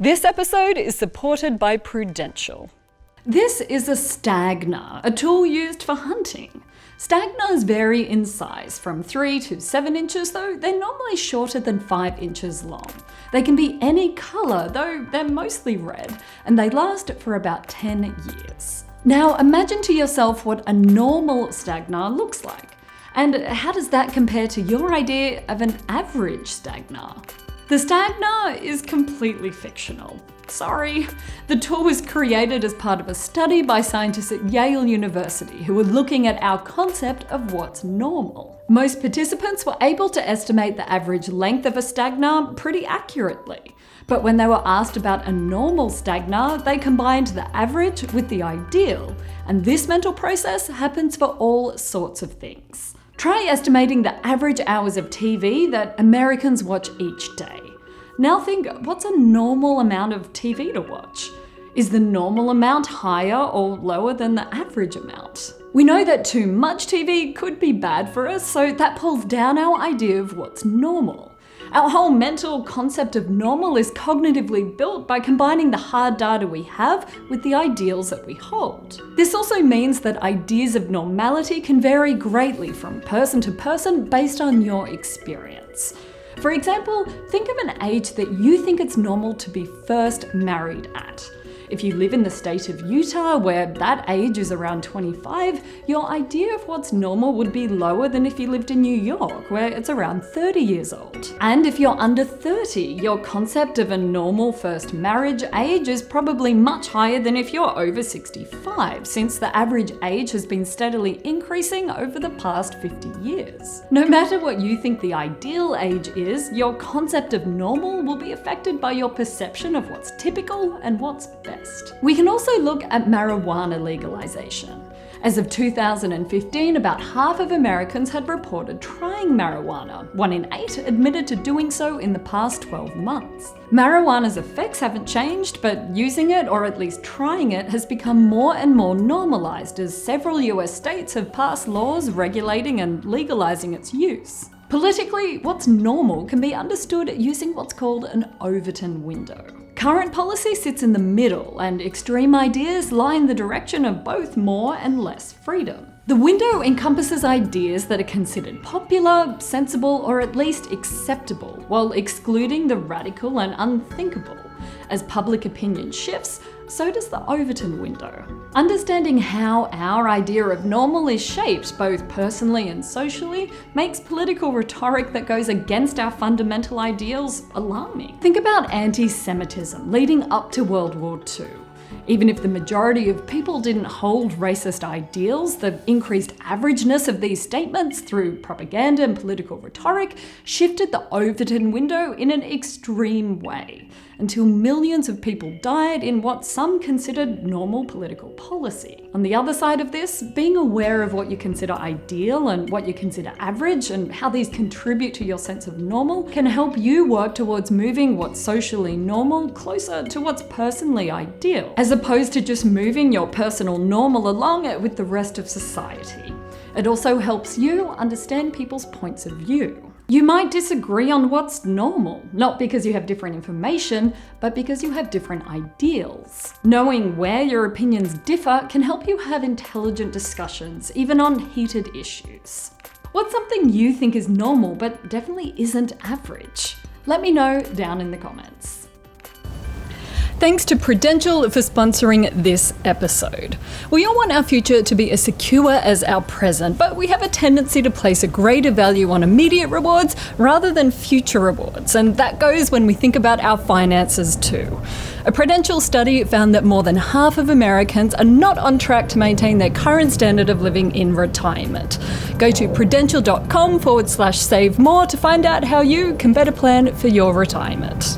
This episode is supported by Prudential. This is a stagner, a tool used for hunting. Stagners vary in size, from 3 to 7 inches, though they're normally shorter than 5 inches long. They can be any colour, though they're mostly red, and they last for about 10 years. Now imagine to yourself what a normal stagner looks like. And how does that compare to your idea of an average stagner? The stagner is completely fictional. Sorry. The tool was created as part of a study by scientists at Yale University who were looking at our concept of what's normal. Most participants were able to estimate the average length of a stagner pretty accurately. But when they were asked about a normal stagner, they combined the average with the ideal. And this mental process happens for all sorts of things. Try estimating the average hours of TV that Americans watch each day. Now think, what's a normal amount of TV to watch? Is the normal amount higher or lower than the average amount? We know that too much TV could be bad for us, so that pulls down our idea of what's normal. Our whole mental concept of normal is cognitively built by combining the hard data we have with the ideals that we hold. This also means that ideas of normality can vary greatly from person to person based on your experience. For example, think of an age that you think it's normal to be first married at. If you live in the state of Utah, where that age is around 25, your idea of what's normal would be lower than if you lived in New York, where it's around 30 years old. And if you're under 30, your concept of a normal first marriage age is probably much higher than if you're over 65, since the average age has been steadily increasing over the past 50 years. No matter what you think the ideal age is, your concept of normal will be affected by your perception of what's typical and what's best. We can also look at marijuana legalization. As of 2015, about half of Americans had reported trying marijuana. 1 in 8 admitted to doing so in the past 12 months. Marijuana's effects haven't changed, but using it, or at least trying it, has become more and more normalized as several US states have passed laws regulating and legalizing its use. Politically, what's normal can be understood using what's called an Overton window. Current policy sits in the middle, and extreme ideas lie in the direction of both more and less freedom. The window encompasses ideas that are considered popular, sensible, or at least acceptable, while excluding the radical and unthinkable. As public opinion shifts, so does the Overton window. Understanding how our idea of normal is shaped both personally and socially makes political rhetoric that goes against our fundamental ideals alarming. Think about anti-Semitism leading up to World War II. Even if the majority of people didn't hold racist ideals, the increased averageness of these statements through propaganda and political rhetoric shifted the Overton window in an extreme way, until millions of people died in what some considered normal political policy. On the other side of this, being aware of what you consider ideal and what you consider average and how these contribute to your sense of normal can help you work towards moving what's socially normal closer to what's personally ideal, as opposed to just moving your personal normal along with the rest of society. It also helps you understand people's points of view. You might disagree on what's normal, not because you have different information, but because you have different ideals. Knowing where your opinions differ can help you have intelligent discussions, even on heated issues. What's something you think is normal but definitely isn't average? Let me know down in the comments. Thanks to Prudential for sponsoring this episode. We all want our future to be as secure as our present, but we have a tendency to place a greater value on immediate rewards rather than future rewards, and that goes when we think about our finances too. A Prudential study found that more than half of Americans are not on track to maintain their current standard of living in retirement. Go to prudential.com/save more to find out how you can better plan for your retirement.